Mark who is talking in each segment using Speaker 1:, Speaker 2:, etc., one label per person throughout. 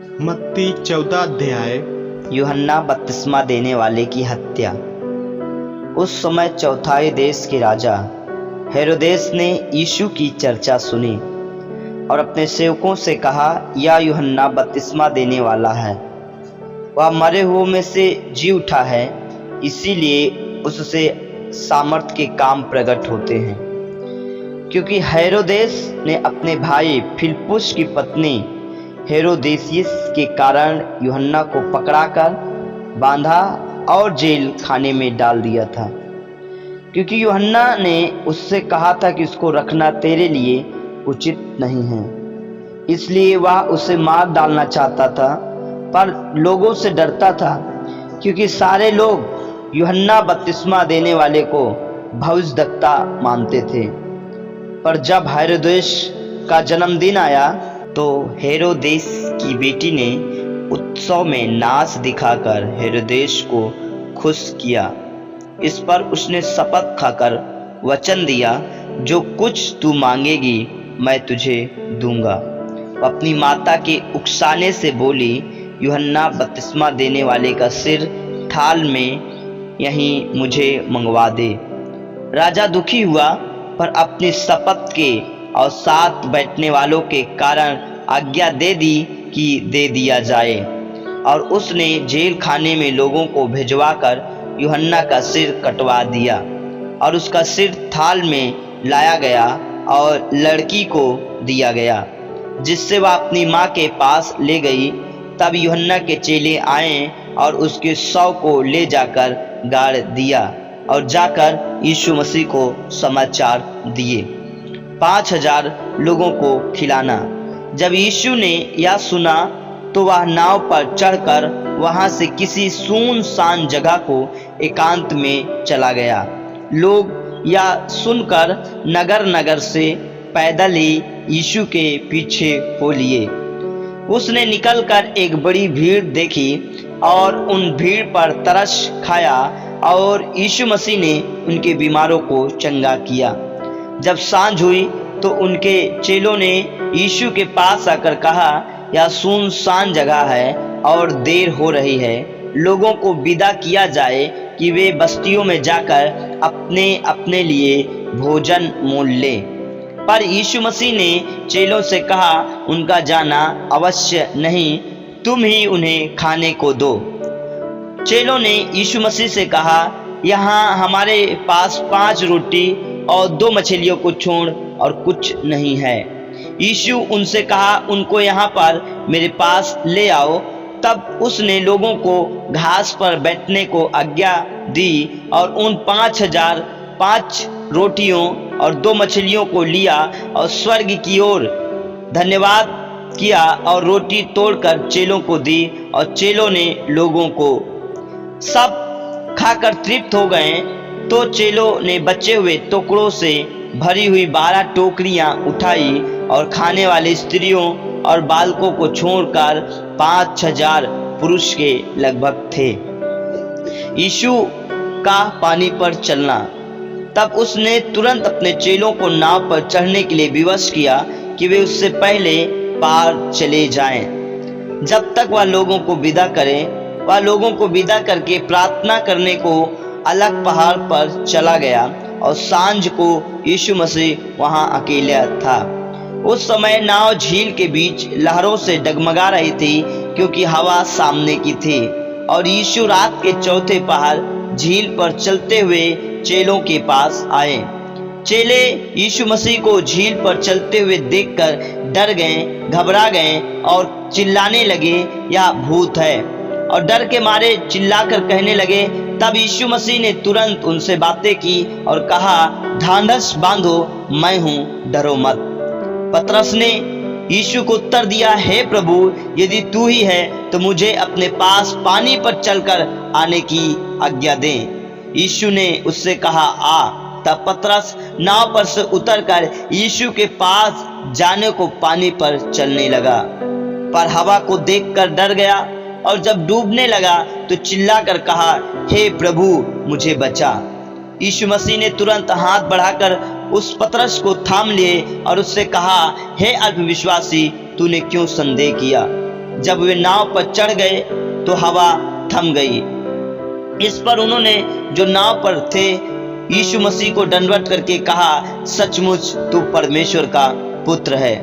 Speaker 1: मत्ती 14 अध्याय।
Speaker 2: यूहन्ना बपतिस्मा देने वाले की हत्या। उस समय चौथाई देश के राजा हेरोदेस ने यीशु की चर्चा सुनी और अपने सेवकों से कहा, यह यूहन्ना बपतिस्मा देने वाला है, वह मरे हुओं में से जी उठा है, इसीलिए उससे सामर्थ के काम प्रकट होते हैं। क्योंकि हेरोदेस ने अपने भाई फिलिप्पुस की पत्नी हेरोदेसियस के कारण यूहन्ना को पकड़ाकर बांधा और जेल खाने में डाल दिया था, क्योंकि यूहन्ना ने उससे कहा था कि उसको रखना तेरे लिए उचित नहीं है। इसलिए वह उसे मार डालना चाहता था, पर लोगों से डरता था, क्योंकि सारे लोग यूहन्ना बपतिस्मा देने वाले को भविष्यद्वक्ता मानते थे। पर जब हेरोदेस का जन्मदिन आया तो हेरोदेस की बेटी ने उत्सव में नाच दिखाकर हेरोदेस को खुश किया। इस पर उसने शपथ खाकर वचन दिया, जो कुछ तू मांगेगी मैं तुझे दूंगा। वह अपनी माता के उकसाने से बोली, यूहन्ना बपतिस्मा देने वाले का सिर थाल में यहीं मुझे मंगवा दे। राजा दुखी हुआ, पर अपनी शपथ के और साथ बैठने वालों के कारण आज्ञा दे दी कि दे दिया जाए, और उसने जेल खाने में लोगों को भिजवाकर यूहन्ना का सिर कटवा दिया और उसका सिर थाल में लाया गया और लड़की को दिया गया, जिससे वह अपनी माँ के पास ले गई। तब यूहन्ना के चेले आए और उसके शव को ले जाकर गाड़ दिया और जाकर यीशु मसीह को समाचार दिए। 5000 लोगों को खिलाना। जब यीशु ने यह सुना तो वह नाव पर चढ़कर वहां से किसी सुनसान जगह को एकांत में चला गया। लोग यह सुनकर नगर नगर से पैदल ही यीशु के पीछे हो लिए। उसने निकलकर एक बड़ी भीड़ देखी और उन भीड़ पर तरस खाया, और यीशु मसीह ने उनके बीमारों को चंगा किया। जब सांझ हुई तो उनके चेलों ने यीशु के पास आकर कहा, यह सुनसान जगह है और देर हो रही है, लोगों को विदा किया जाए कि वे बस्तियों में जाकर अपने अपने लिए भोजन मोल लें। पर यीशु मसीह ने चेलों से कहा, उनका जाना अवश्य नहीं, तुम ही उन्हें खाने को दो। चेलों ने यीशु मसीह से कहा, यहाँ हमारे पास 5 रोटी और 2 मछलियों को छोड़ और कुछ नहीं है। यीशु उनसे कहा, उनको यहाँ पर मेरे पास ले आओ। तब उसने लोगों को घास पर बैठने को आज्ञा दी और उन 5000 5 रोटियों और 2 मछलियों को लिया और स्वर्ग की ओर धन्यवाद किया और रोटी तोड़कर चेलों को दी, और चेलों ने लोगों को सब खाकर तृप्त हो गए। तो चेलों ने बचे हुए टुकड़ों से भरी हुई 12 टोकरियां उठाई और खाने वाली स्त्रियों और बालकों को छोड़कर 5000 पुरुष के लगभग थे। यीशु का पानी पर चलना। तब उसने तुरंत अपने चेलों को नाव पर चढ़ने के लिए विवश किया कि वे उससे पहले पार चले जाएं। जब तक वह लोगों को विदा करे, वह लोगों को विदा करके प्रार्थना करने को अलग पहाड़ पर चला गया, और सांझ को यीशु मसीह वहां अकेला था। उस समय नाव झील के बीच लहरों से डगमगा रही थी, क्योंकि हवा सामने की थी। और यीशु रात के चौथे पहर झील पर चलते हुए चेलों के पास आए। चेले यीशु मसीह को झील पर चलते हुए देखकर डर गए, घबरा गए और चिल्लाने लगे, यह भूत है, और डर के मारे चिल्लाकर कहने लगे। तब यीशु मसीह ने तुरंत उनसे बातें की और कहा, ढांढस बांधो, मैं हूँ, डरो मत। पतरस ने यीशु को उत्तर दिया, हे प्रभु, यदि तू ही है तो मुझे अपने पास पानी पर चलकर आने की आज्ञा दे। यीशु ने उससे कहा, आ। तब पतरस नाव पर से उतरकर यीशु के पास जाने को पानी पर चलने लगा, पर हवा को देखकर डर गया, और जब डूबने लगा तो चिल्लाकर कहा, हे प्रभु, मुझे बचा। यीशु मसीह ने तुरंत हाथ बढ़ाकर उस पतरस को थाम लिए और उससे कहा, हे अल्पविश्वासी, तूने क्यों संदेह किया। जब वे नाव पर चढ़ गए तो हवा थम गई। इस पर उन्होंने जो नाव पर थे यीशु मसीह को दंडवत करके कहा, सचमुच तू परमेश्वर का पुत्र है।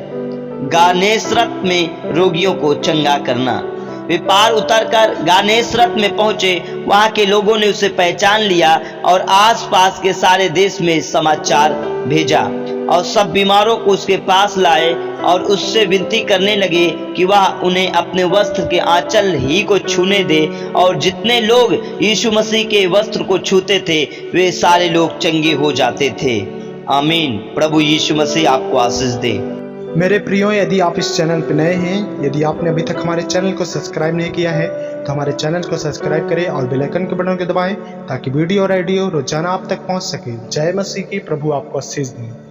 Speaker 2: गानेसरत में रोगियों को चंगा करना। वे पार उतरकर गानेसरत में पहुंचे। वहां के लोगों ने उसे पहचान लिया और आसपास के सारे देश में समाचार भेजा और सब बीमारों को उसके पास लाए और उससे विनती करने लगे कि वह उन्हें अपने वस्त्र के आंचल ही को छूने दे। और जितने लोग यीशु मसीह के वस्त्र को छूते थे वे सारे लोग चंगे हो जाते थे। आमीन। प्रभु यीशु मसीह आपको आशीष दे।
Speaker 1: मेरे प्रियो, यदि आप इस चैनल पर नए हैं, यदि आपने अभी तक हमारे चैनल को सब्सक्राइब नहीं किया है तो हमारे चैनल को सब्सक्राइब करें और बेल आइकन के बटन को दबाएं ताकि वीडियो और ऑडियो रोजाना आप तक पहुंच सके। जय मसीह की। प्रभु आपको आशीष दे।